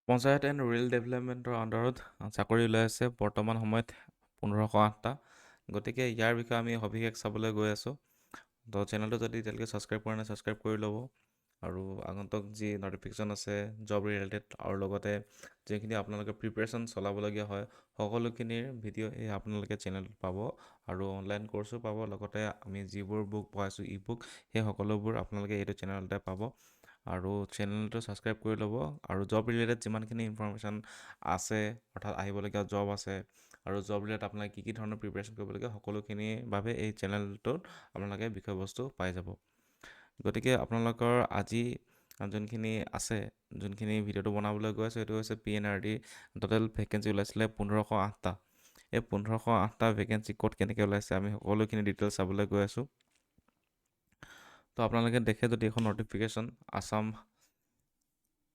Panchayat and rural ডেভেলপমেণ্টৰ আণ্ডাৰত চাকৰি ওলাই আছে বৰ্তমান সময়ত 1508টা। গতিকে ইয়াৰ বিষয়ে আমি সবিশেষ চাবলৈ গৈ আছোঁ। তো চেনেলটো যদি এতিয়ালৈকে ছাবস্ক্ৰাইব কৰা নাই ছাবস্ক্ৰাইব কৰি ল'ব। আৰু আগন্তুক যি নটিফিকেশ্যন আছে জব ৰিলেটেড আৰু লগতে যিখিনি আপোনালোকে প্ৰিপেৰেশ্যন চলাবলগীয়া হয় সকলোখিনিৰ ভিডিঅ' এই আপোনালোকে চেনেলত পাব। আৰু অনলাইন কৰ্চো পাব, লগতে আমি যিবোৰ বুক পঢ়াইছোঁ ই বুক সেই সকলোবোৰ আপোনালোকে এইটো চেনেলতে পাব। আৰু চেনেলটো ছাবস্ক্ৰাইব কৰি ল'ব। আৰু জব ৰিলেটেড যিমানখিনি ইনফৰমেশ্যন আছে, অৰ্থাৎ আহিবলগীয়া জব আছে আৰু জব ৰিলেটেড আপোনালোকে কি ধৰণৰ প্ৰিপেৰেশ্যন কৰিবলগীয়া সকলোখিনিৰ বাবে এই চেনেলটোত আপোনালোকে বিষয়বস্তু পাই যাব। গতিকে আপোনালোকৰ আজি যোনখিনি আছে, যোনখিনি ভিডিঅ'টো বনাবলৈ গৈ আছে সেইটো হৈছে PNRD টোটেল ভেকেঞ্চি ওলাইছিলে 1508টা। এই 1508টা ভেকেঞ্চি ক'ত কেনেকৈ ওলাইছে আমি সকলোখিনি ডিটেইলছ চাবলৈ গৈ আছোঁ। তো আপোনালোকে দেখে যদি এখন notification Assam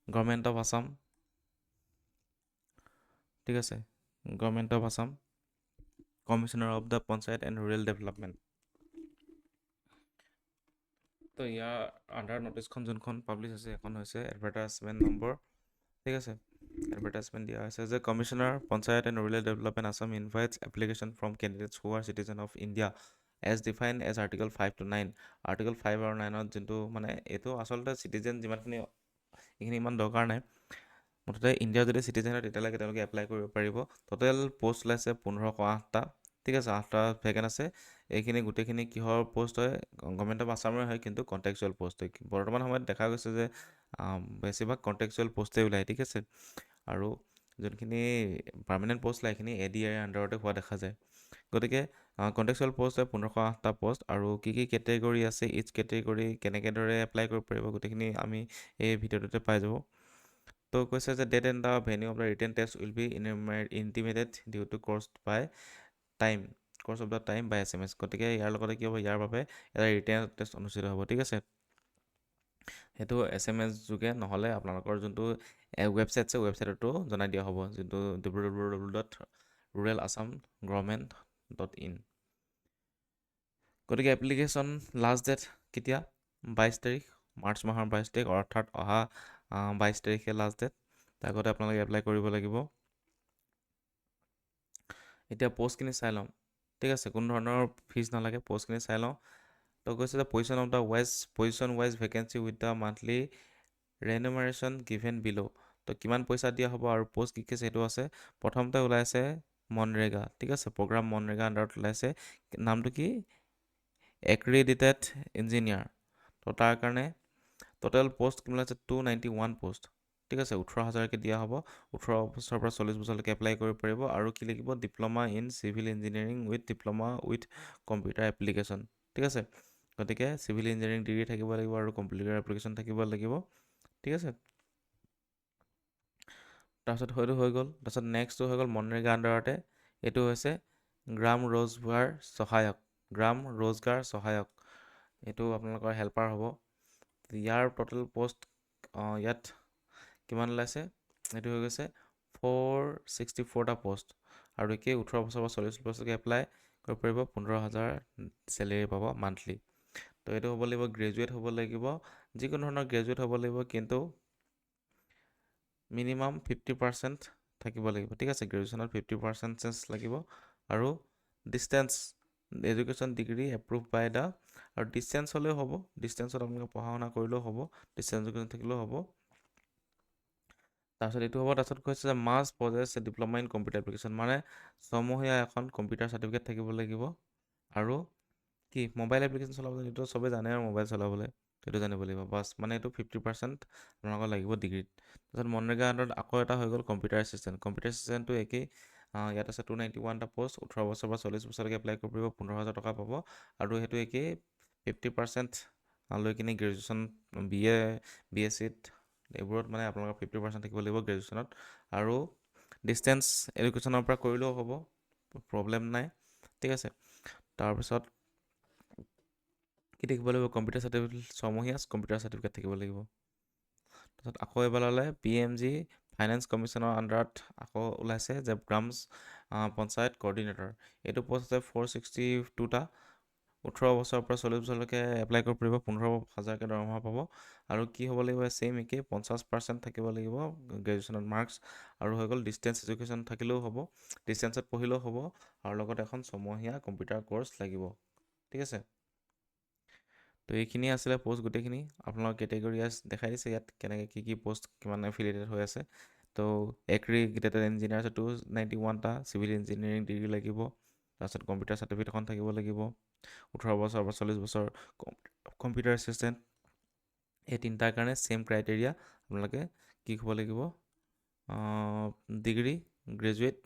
government of Assam, ঠিক আছে, government of Assam commissioner of the panchayat and rural development. তো ইয়াৰ আণ্ডাৰ নটিচখন যোনখন পাব্লিছ হৈছে এখন হৈছে এডভাৰটাইজমেণ্ট নম্বৰ, ঠিক আছে। এডভাৰটাইজমেণ্ট দিয়া হৈছে যে commissioner panchayat and rural development Assam invites application from candidates who are citizen of India as define as article 5 to 9। Article 5 আৰু 9ত যোনটো মানে এইটো আচলতে চিটিজেন যিমানখিনি এইখিনি ইমান দৰকাৰ নাই। মুঠতে ইণ্ডিয়াৰ যদি চিটিজেন হয় তেতিয়ালৈকে তেওঁলোকে এপ্লাই কৰিব পাৰিব। টোটেল পষ্ট ওলাইছে 1508টা, ঠিক আছে। 8টা ভেকেণ্ট আছে। এইখিনি গোটেইখিনি কিহৰ পষ্ট হয়, গভৰ্ণমেণ্ট অফ আছামৰে হয়, কিন্তু কণ্টেক্সুৱেল পষ্ট হয়। বৰ্তমান সময়ত দেখা গৈছে যে বেছিভাগ কণ্টেক্সুৱেল পষ্টেই ওলায়, ঠিক আছে। আৰু যোনখিনি পাৰ্মানেণ্ট পষ্ট ওলায় সেইখিনি ADR আণ্ডাৰতে হোৱা দেখা যায়। গতিকে কণ্টেক্সুৱেল পষ্ট হয় 1508টা পষ্ট। আৰু কি কি কেটেগৰী আছে, ইচ কেটেগৰী কেনেকৈ এপ্লাই কৰিব পাৰিব গোটেইখিনি আমি এই ভিডিঅ'টোতে পাই যাব। তো কৈছে যে date and the venue of the written test will be intimated due to course of the time by SMS। গতিকে ইয়াৰ লগতে কি হ'ব, ইয়াৰ বাবে এটা ৰিটেন টেষ্ট অনুষ্ঠিত হ'ব, ঠিক আছে। সেইটো SMS যোগে নহ'লে আপোনালোকৰ যোনটো ৱেবছাইট আছে ৱেবছাইটতো জনাই দিয়া হ'ব, যোনটো www.ruralassam.government.in। গতিকে এপ্লিকেশ্যন লাষ্ট ডেট কেতিয়া, 22 তাৰিখ, মাৰ্চ মাহৰ 22 তাৰিখ, অৰ্থাৎ অহা 22 তাৰিখে লাষ্ট ডেট। তাৰ আগতে আপোনালোকে এপ্লাই কৰিব লাগিব। এতিয়া পষ্টখিনি চাই ল'ম, ঠিক আছে। কোনো ধৰণৰ ফিজ নালাগে, পষ্টখিনি চাই লওঁ। তো কৈছে যে position wise vacancy with the monthly remuneration given below'. তো কিমান পইচা দিয়া হ'ব আৰু পষ্ট কি কি সেইটো আছে। প্ৰথমতে ওলাইছে মনৰেগা, ঠিক আছে, প্ৰগ্ৰাম মনৰেগা আণ্ডাৰত ওলাইছে। নামটো কি, এক্ৰিডিটেড ইঞ্জিনিয়াৰ। তো তাৰ কাৰণে টোটেল পষ্ট কিমান আছে, 291 পষ্ট, ঠিক আছে। 18,000কৈ দিয়া হ'ব। 18 বছৰৰ পৰা 40 বছৰলৈকে এপ্লাই কৰিব পাৰিব। আৰু কি লাগিব, diploma in civil engineering with diploma with computer application, ঠিক আছে। গতিকে চিভিল ইঞ্জিনিয়াৰিং ডিগ্ৰী থাকিব লাগিব আৰু কম্পিউটাৰ এপ্লিকেশ্যন থাকিব লাগিব, ঠিক আছে। তাৰপিছত হয়তো হৈ গ'ল। তাৰপিছত নেক্সটটো হৈ গ'ল মনৰেগা আণ্ডাৰতে, এইটো হৈছে গ্ৰাম ৰোজগাৰ সহায়ক। এইটো আপোনালোকৰ হেল্পাৰ হ'ব। ইয়াৰ টোটেল পষ্ট ইয়াত কিমান ওলাইছে, এইটো হৈ গৈছে 464টা পষ্ট। আৰু একেই 18 বছৰ পৰা 40 বছৰলৈকে এপ্লাই কৰিব পাৰিব। 15,000 চেলেৰি পাব মান্থলি। তো এইটো হ'ব লাগিব গ্ৰেজুৱেট হ'ব লাগিব, যিকোনো ধৰণৰ গ্ৰেজুৱেট হ'ব লাগিব, কিন্তু মিনিমাম 50% থাকিব লাগিব, ঠিক আছে। গ্ৰেজুৱেশ্যনত 50% লাগিব। আৰু distance education degree approve by the, আৰু ডিষ্টেঞ্চ হ'লেও হ'ব, ডিষ্টেঞ্চত আপোনালোকে পঢ়া শুনা কৰিলেও হ'ব, ডিষ্টেঞ্চ এডুকেশ্যন থাকিলেও হ'ব। তাৰপিছত এইটো হ'ব। তাৰপিছত কৈছে যে must possess diploma in computer application, মানে ছমহীয়া এখন কম্পিউটাৰ চাৰ্টিফিকেট থাকিব লাগিব। আৰু কি, মোবাইল এপ্লিকেশ্যন চলাবলৈ, এইটো চবেই জানে আৰু মোবাইল চলাবলৈ সেইটো জানিব লাগিব বাছ, মানে এইটো 50% আপোনালোকৰ লাগিব ডিগ্ৰীত। তাৰপিছত মনৰেগা আণ্ডাৰত আকৌ এটা হৈ গ'ল কম্পিউটাৰ এছিষ্টেণ্টটো একেই। ইয়াত আছে 291টা পষ্ট। 18 বছৰৰ পৰা 40 বছৰলৈকে এপ্লাই কৰিব পাৰিব, 15,000 টকা পাব। আৰু সেইটো একেই 50% লৈ কিনি গ্ৰেজুৱেশ্যন BSc এইবোৰত মানে আপোনালোকৰ 50% থাকিব লাগিব গ্ৰেজুৱেশ্যনত। আৰু ডিষ্টেঞ্চ এডুকেশ্যনৰ পৰা কৰিলেও হ'ব, প্ৰব্লেম নাই, ঠিক আছে। তাৰপিছত কি থাকিব লাগিব, কম্পিউটাৰ চাৰ্টিফিকেট, ছমহীয়া কম্পিউটাৰ চাৰ্টিফিকেট থাকিব লাগিব। তাৰপিছত আকৌ এবাৰ ওলালে PMG ফাইনেন্স কমিশ্যনৰ আণ্ডাৰত আকৌ ওলাইছে যে গ্ৰাম পঞ্চায়ত কৰ্ডিনেটৰ। এইটো পষ্ট আছে 462টা। 18 বছৰৰ পৰা 40 বছৰলৈকে এপ্লাই কৰিব পাৰিব, 15,000কৈ দৰমহা পাব। আৰু কি হ'ব লাগিব, ছেইম একেই 50% থাকিব লাগিব গ্ৰেজুৱেশ্যনত মাৰ্কছ, আৰু হৈ গ'ল ডিষ্টেঞ্চ এডুকেশ্যন থাকিলেও হ'ব, ডিষ্টেঞ্চত পঢ়িলেও হ'ব, আৰু লগত এখন 6 মহীয়া কম্পিউটাৰ ক'ৰ্ছ লাগিব। ঠিক আছে, তো এইখিনি আছিলে পষ্ট গোটেইখিনি। আপোনালোকৰ কেটেগৰী দেখাই দিছে ইয়াত কেনেকৈ কি পষ্ট কিমান এফিলিয়েটেড হৈ আছে। তো এগ্ৰিগেটেড ইঞ্জিনিয়াৰ আছে 291টা, চিভিল ইঞ্জিনিয়াৰিং ডিগ্ৰী লাগিব, তাৰপিছত কম্পিউটাৰ চাৰ্টিফিকেট এখন থাকিব লাগিব, 18 বছৰ বা 40 বছৰ কম্পিউটাৰ এছিষ্টেণ্ট। এই তিনিটাৰ কাৰণে ছেইম ক্ৰাইটেৰিয়া, আপোনালোকে কি হ'ব লাগিব, ডিগ্ৰী গ্ৰেজুৱেট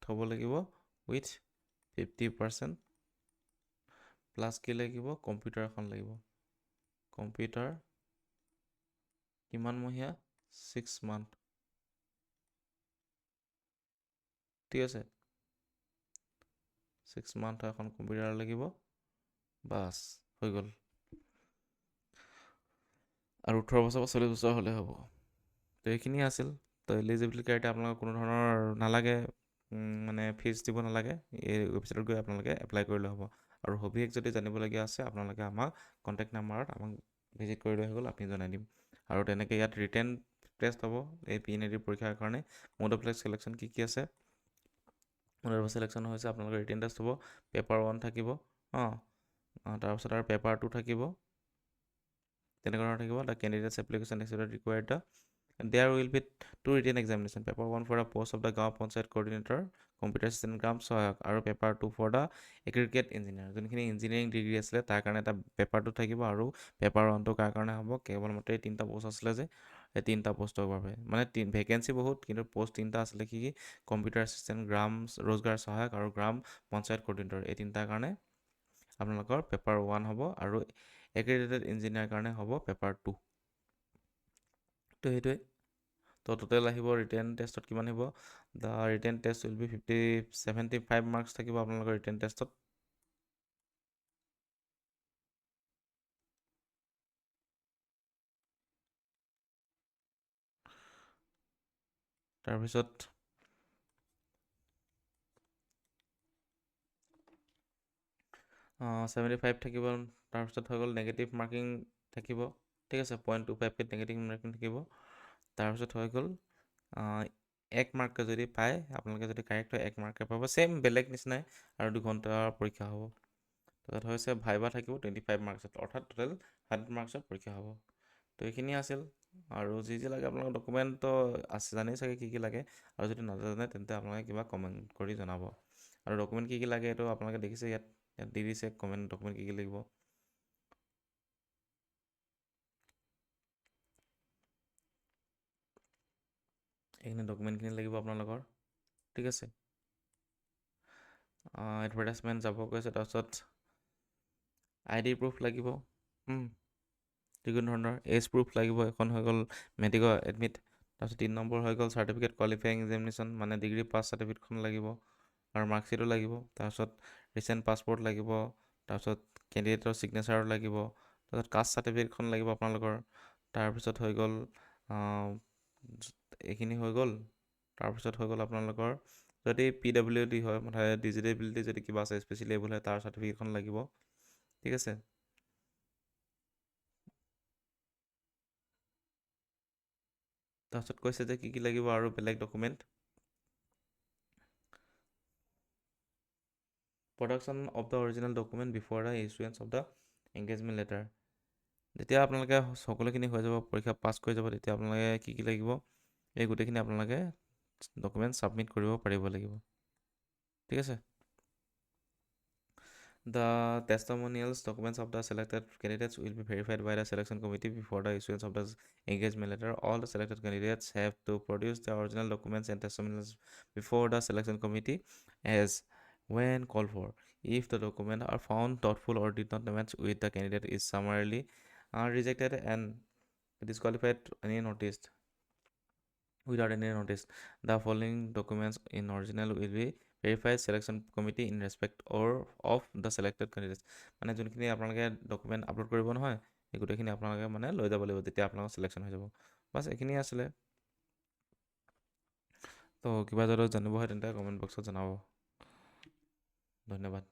হ'ব লাগিব উইথ 50% প্লাছ কি লাগিব, কম্পিউটাৰ এখন লাগিব। কম্পিউটাৰ কিমান মহীয়া, 6 মান্থ। ঠিক আছে, 6 মান্থ এখন কম্পিউটাৰ লাগিব, বাছ হৈ গ'ল। আৰু 18 বছৰ বা 40 বছৰ হ'লে হ'ব। তো এইখিনিয়ে আছিল। তো এলিজিবিলিটি ক্ৰাইটেৰিয়া আপোনালোকৰ কোনো ধৰণৰ নালাগে, মানে ফিজ দিব নালাগে, এই ৱেবছাইটত গৈ আপোনালোকে এপ্লাই কৰিলে হ'ব। আৰু সবিশেষ যদি জানিবলগীয়া আছে আপোনালোকে আমাক কণ্টেক্ট নাম্বাৰত আমাক ভিজিট কৰিলে হৈ গ'ল, আমি জনাই দিম। আৰু তেনেকৈ ইয়াত ৰিটেন টেষ্ট হ'ব এই PNAD পৰীক্ষাৰ কাৰণে। মোড অফ চিলেকশ্যন কি আছে, মোড অফ চিলেকশ্যন হৈছে আপোনালোকৰ ৰিটেন টেষ্ট হ'ব, পেপাৰ 1 থাকিব, তাৰপিছত আৰু পেপাৰ 2 থাকিব, তেনেকুৱা ধৰণৰ থাকিব। The candidates application accepted required the there will be 2 written examination, paper 1 for the post of the gaon panchayat coordinator computer system গ্ৰাম সহায়ক, আৰু paper 2 for the aggregate engineer, যোনখিনি ইঞ্জিনিয়াৰিং ডিগ্ৰী আছিলে তাৰ কাৰণে এটা পেপাৰ 2 থাকিব, আৰু পেপাৰ 1টো কাৰ কাৰণে হ'ব, কেৱলমাত্ৰ এই 3টা পোষ্ট আছিলে যে এই 3টা পোষ্টৰ বাবে, মানে ভেকেঞ্চি বহুত কিন্তু পোষ্ট 3টা আছিলে, কি কম্পিউটাৰ এছিষ্টেণ্ট, গ্ৰাম ৰোজগাৰ সহায়ক আৰু গ্ৰাম পঞ্চায়ত কোঅৰ্ডিনেটৰ। এই 3টাৰ কাৰণে আপোনালোকৰ পেপাৰ 1 হ'ব, আৰু এগ্ৰিগেটেড ইঞ্জিনিয়াৰ কাৰণে হ'ব পেপাৰ 2। তো সেইটোৱে। তো টোটেল আহিব ৰিটেন টেষ্টত কিমান আহিব, the written test will B 75 marks থাকিব আপোনালোকৰ ৰিটেন টেষ্টত। তাৰপিছত 75 থাকিব, তাৰপিছত হৈ গ'ল নেগেটিভ মাৰ্কিং থাকিব। ঠিক আছে, 0.25কে নেগেটিভ মাৰ্কিং থাকিব। তাৰপিছত হৈ গ'ল 1 মাৰ্ককে যদি পায়, আপোনালোকে যদি কাৰেক্ট হয় 1 মাৰ্ককে পাব, ছেইম বেলেগ নিচিনাই, আৰু 2 ঘণ্টাৰ পৰীক্ষা হ'ব। তাৰপিছত হৈছে ভাইবা থাকিব 25 মাৰ্কছত, অৰ্থাৎ টোটেল 100 মাৰ্কছৰ পৰীক্ষা হ'ব। তো এইখিনি আছিল, আৰু যি লাগে আপোনালোকৰ ডকুমেণ্টটো আছে, জানেই চাগে কি লাগে, আৰু যদি নাজানে তেন্তে আপোনালোকে কিবা কমেণ্ট কৰি জনাব। আৰু ডকুমেণ্ট কি লাগে এইটো আপোনালোকে দেখিছে, ইয়াত দি দিছে কমেণ্ট, ডকুমেণ্ট কি লাগিব। এইখিনি ডকুমেণ্টখিনি লাগিব আপোনালোকৰ। ঠিক আছে, এডভাৰটাইজমেণ্ট যাব কৈছে, তাৰপিছত ID প্ৰুফ লাগিব, যিকোনো ধৰণৰ এজ প্ৰুফ লাগিব, এখন হৈ গ'ল মেডিকেল এডমিট। তাৰপিছত 3 নম্বৰ হৈ গ'ল চাৰ্টিফিকেট কোৱালিফাইং এক্সামিনেশ্যন, মানে ডিগ্ৰী পাছ চাৰ্টিফিকেটখন লাগিব, আৰু মাৰ্কশ্বিটো লাগিব। তাৰপিছত ৰিচেণ্ট পাছপৰ্ট লাগিব, তাৰপিছত কেণ্ডিডেটৰ ছিগনেচাৰো লাগিব, তাৰপিছত কাষ্ট চাৰ্টিফিকেটখন লাগিব আপোনালোকৰ। তাৰপিছত হৈ গ'ল এইখিনি হৈ গ'ল। তাৰপিছত হৈ গ'ল আপোনালোকৰ যদি PWD হয়, মানে ডিজিটেবিলিটি যদি কিবা আছে, স্পেচিয়েলি এবল হয়, তাৰ চাৰ্টিফিকেটখন লাগিব। ঠিক আছে, তাৰপিছত কৈছে যে কি লাগিব আৰু বেলেগ document, production of the original document before the issuance of the engagement letter. যেতিয়া আপোনালোকে সকলোখিনি হৈ যাব, পৰীক্ষা পাছ কৰি যাব, তেতিয়া আপোনালোকে কি লাগিব, এই গোটেইখিনি আপোনালোকে ডকুমেণ্ট ছাবমিট কৰিব পাৰিব লাগিব। ঠিক আছে, the testimonials documents of the selected candidates will be verified by the selection committee before the issuance of the engagement letter. All the selected candidates have to produce the original documents and testimonials before the selection committee as when called for. If the documents are found doubtful or did not match with the candidate is summarily rejected and disqualified without any notice. The following documents in original will be verified selection committee in respect or of the selected candidates. মানে যোনখিনি আপোনালোকে document upload কৰিব নহয়, এই গোটেইখিনি আপোনালোকে মানে লৈ যাব লাগিব, তেতিয়া আপোনালোকৰ চিলেকশ্যন হৈ যাব। বাছ এইখিনি আছিলে। তো কিবা যদি জানিব হয় তেন্তে কমেণ্ট বক্সত জনাব। ধন্যবাদ।